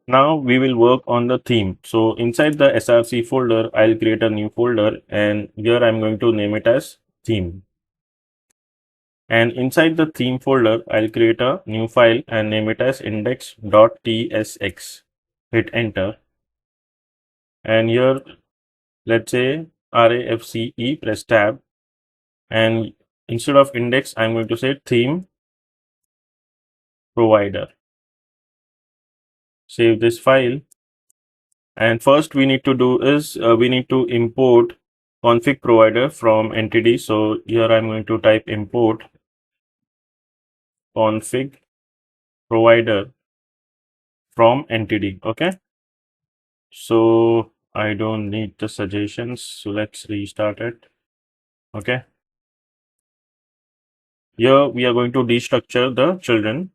Now we will work on the theme. So inside the src folder, I'll create a new folder, and here I'm going to name it as theme. And inside the theme folder, I'll create a new file and name it as index.tsx. Hit enter. And here, let's say RAFCE, press tab. And instead of index, I'm going to say theme provider. Save this file. And first we need to do is we need to import config provider from entity. So here I'm going to type import config provider from entity. Okay. So I don't need the suggestions. So let's restart it. Okay. Here we are going to destructure the children,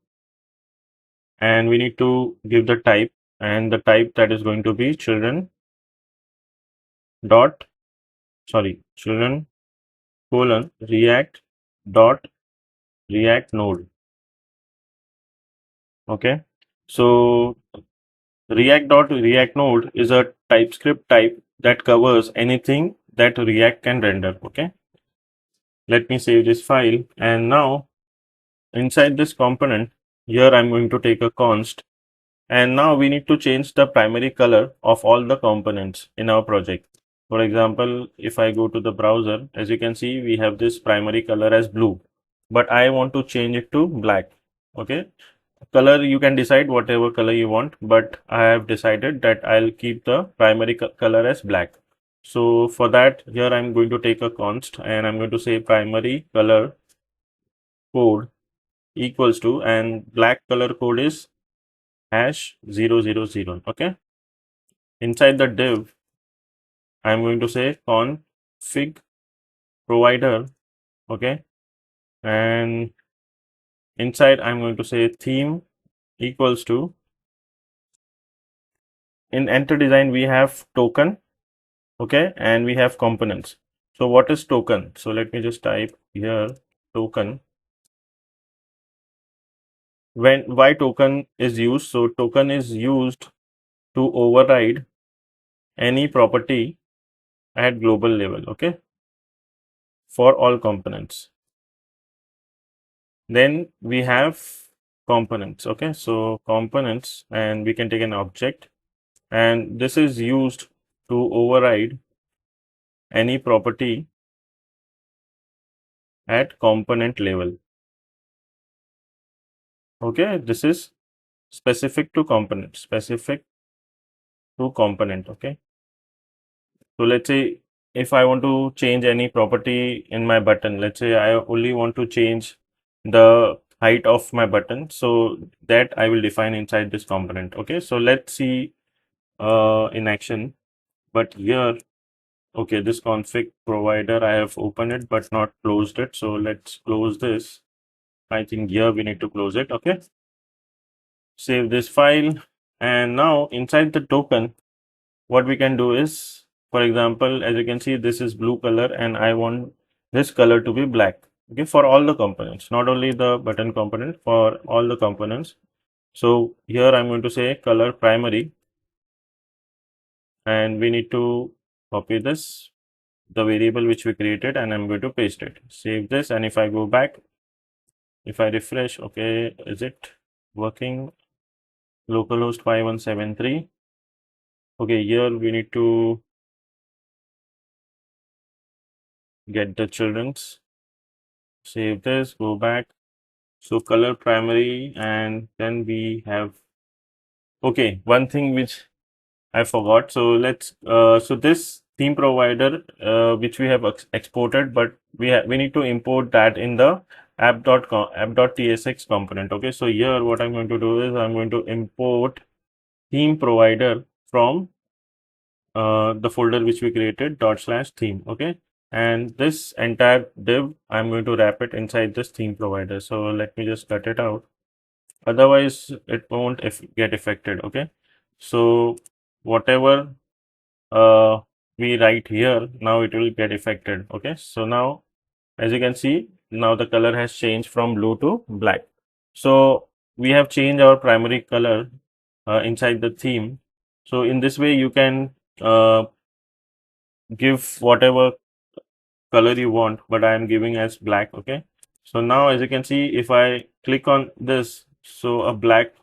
and we need to give the type, and the type that is going to be children dot children colon react dot react node. Okay. So React node is a TypeScript type that covers anything that React can render. Okay. Let me save this file, and now inside this component, here I'm going to take a const, and now we need to change the primary color of all the components in our project. For example, if I go to the browser, as you can see, we have this primary color as blue, but I want to change it to black. Okay. Color, you can decide whatever color you want, but I have decided that I'll keep the primary color as black. So for that, here I'm going to take a const, and I'm going to say primary color code equals to, and black color code is #000. Okay. Inside the div, I'm going to say config provider. Okay. And inside, I'm going to say theme equals to, in enter design, we have token. Okay. And we have components. So what is token? So let me just type here token. Why token is used? So token is used to override any property at global level. Okay. For all components. Then we have components. Okay. So components, and we can take an object, and this is used to override any property at component level. Okay. This is specific to component. Okay. So let's say if I want to change any property in my button, let's say I only want to change the height of my button, so that I will define inside this component. Okay. So let's see in action. But here, okay, this config provider, I have opened it but not closed it. So let's close this. I think here we need to close it. Okay. Save this file. And now inside the token, what we can do is, for example, as you can see, this is blue color, and I want this color to be black. Okay. For all the components, not only the button component, for all the components. So here I'm going to say color primary, and we need to copy this, the variable which we created, and I'm going to paste it. Save this, and if I go back, if I refresh, okay, is it working? Localhost 5173. Okay, here we need to get the children's. Save this, go back. So color primary, and then we have, okay, one thing which I forgot. So let's so this theme provider which we have exported, but we need to import that in the app.tsx component. Okay. So here what I'm going to do is I'm going to import theme provider from the folder which we created /theme. Okay. And this entire div, I'm going to wrap it inside this theme provider. So let me just cut it out. Otherwise, it won't get affected. Okay. So whatever we write here, now it will get affected. Okay. So now, as you can see, now the color has changed from blue to black. So we have changed our primary color inside the theme. So in this way, you can give whatever color you want, but I am giving as black. Okay. So now, as you can see, if I click on this, so a black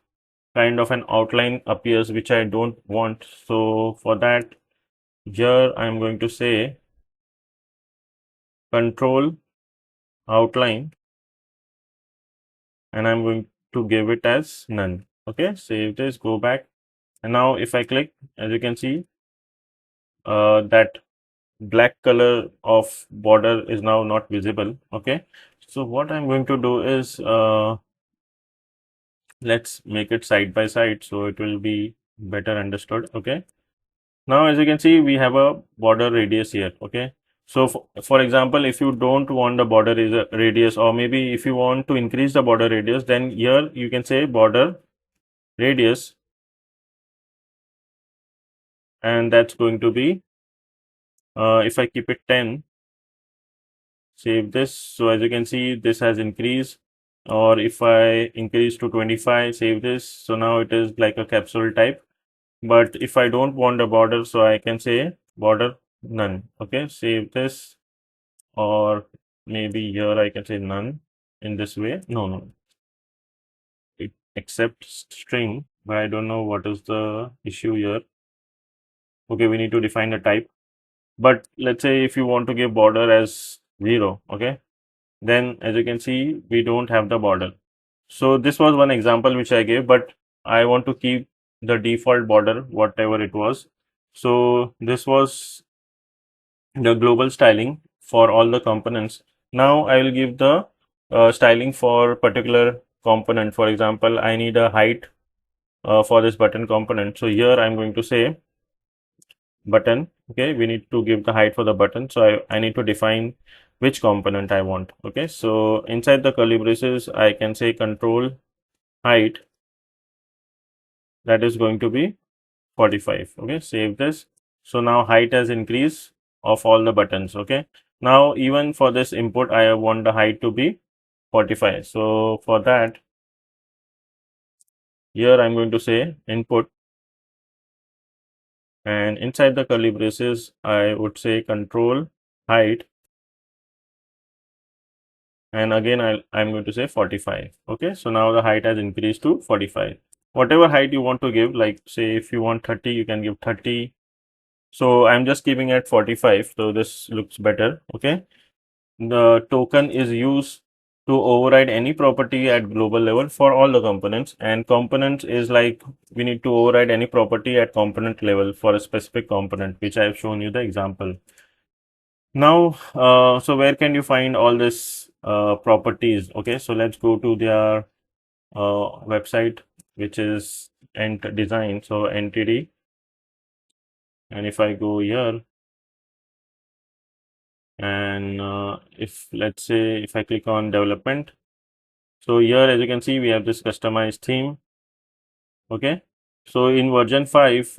kind of an outline appears, which I don't want. So for that, here I'm going to say control outline, and I'm going to give it as none. Okay, save this, go back, and now if I click, as you can see, that black color of border is now not visible. Okay, so what I'm going to do is let's make it side by side so it will be better understood. Okay, now as you can see, we have a border radius here. Okay, so for example, if you don't want the border radius, or maybe if you want to increase the border radius, then here you can say border radius, and that's going to be if I keep it 10, save this. So as you can see, this has increased, or if I increase to 25, save this. So now it is like a capsule type. But if I don't want a border, so I can say border none. Okay, save this, or maybe here I can say none in this way. No, it accepts string, but I don't know what is the issue here. Okay, we need to define a type. But let's say if you want to give border as 0, okay, then as you can see, we don't have the border. So this was one example which I gave, but I want to keep the default border, whatever it was. So this was the global styling for all the components. Now I will give the styling for particular component. For example, I need a height for this button component. So here I'm going to say button. Okay, we need to give the height for the button. So I need to define which component I want. Okay, so inside the curly braces, I can say control height, that is going to be 45. Okay, save this. So now height has increased of all the buttons. Okay, now even for this input, I want the height to be 45. So for that, here I'm going to say input, and inside the curly braces, I would say control height, and again I'm going to say 45. Okay, so now the height has increased to 45. Whatever height you want to give, like say if you want 30, you can give 30. So I'm just keeping at 45, so this looks better. Okay, the token is used to override any property at global level for all the components, and components is like we need to override any property at component level for a specific component, which I have shown you the example. Now, so where can you find all this properties? Okay, so let's go to their website, which is ent design. So entity, and if I go here, and if let's say if I click on development, so here as you can see we have this customized theme. Okay, so in version 5,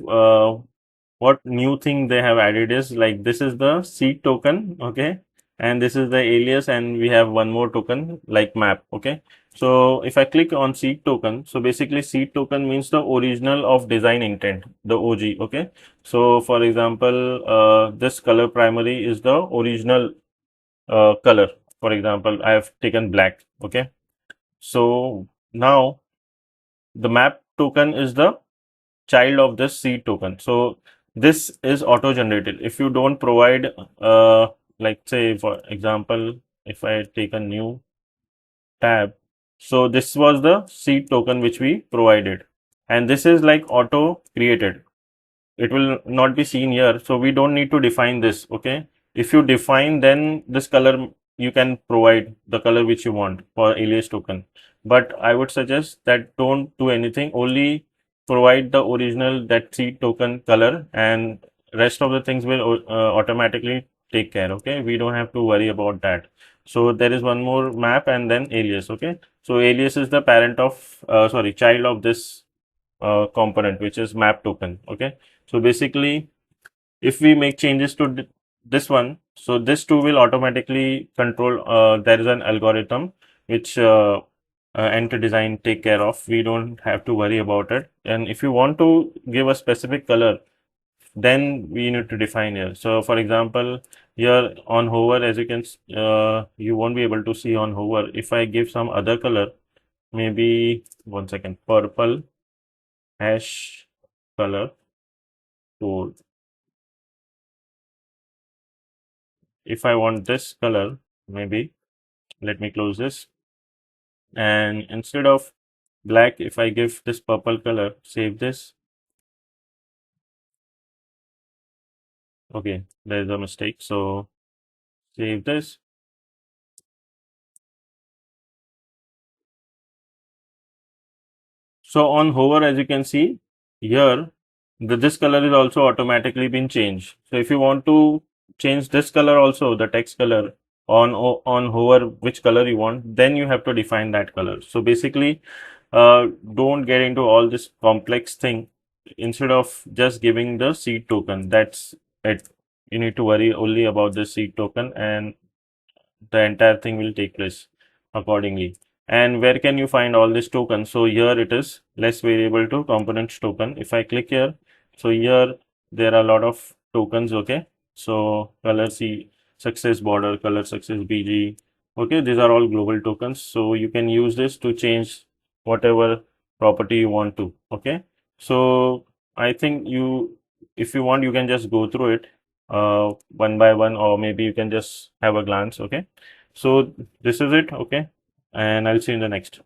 what new thing they have added is like this is the seed token. Okay, and this is the alias, and we have one more token like map. Okay, so if I click on seed token, so basically seed token means the original of design intent, the OG. Okay, so for example, this color primary is the original color. For example, I have taken black. Okay, so now the map token is the child of this seed token. So this is auto generated. If you don't provide, like say for example, if I take a new tab, so this was the seed token which we provided, and this is like auto created. It will not be seen here, so we don't need to define this. Okay, if you define, then this color you can provide the color which you want for alias token, but I would suggest that don't do anything, only provide the original that seed token color, and rest of the things will automatically take care. Okay, we don't have to worry about that. So there is one more map and then alias. Okay, so alias is the parent of sorry, child of this component, which is map token. Okay, so basically if we make changes to this one, so this too will automatically control. There is an algorithm which enter design take care of. We don't have to worry about it. And if you want to give a specific color, then we need to define here. So for example, here on hover, as you can, you won't be able to see on hover. If I give some other color, maybe 1 second, purple hash color code. If I want this color, maybe let me close this. And instead of black, if I give this purple color, save this. Okay, there's a mistake. So save this. So on hover, as you can see here, this color is also automatically been changed. So if you want to change this color also, the text color on hover, which color you want, then you have to define that color. So basically, don't get into all this complex thing. Instead of just giving the seed token, that's it. You need to worry only about the seed token, and the entire thing will take place accordingly. And where can you find all these tokens? So here it is, less variable to components token. If I click here, so here there are a lot of tokens. Okay, so color C success border, color success BG. Okay, these are all global tokens. So you can use this to change whatever property you want to. Okay, so I think if you want, you can just go through it one by one, or maybe you can just have a glance. Okay, so this is it. Okay, and I'll see you in the next.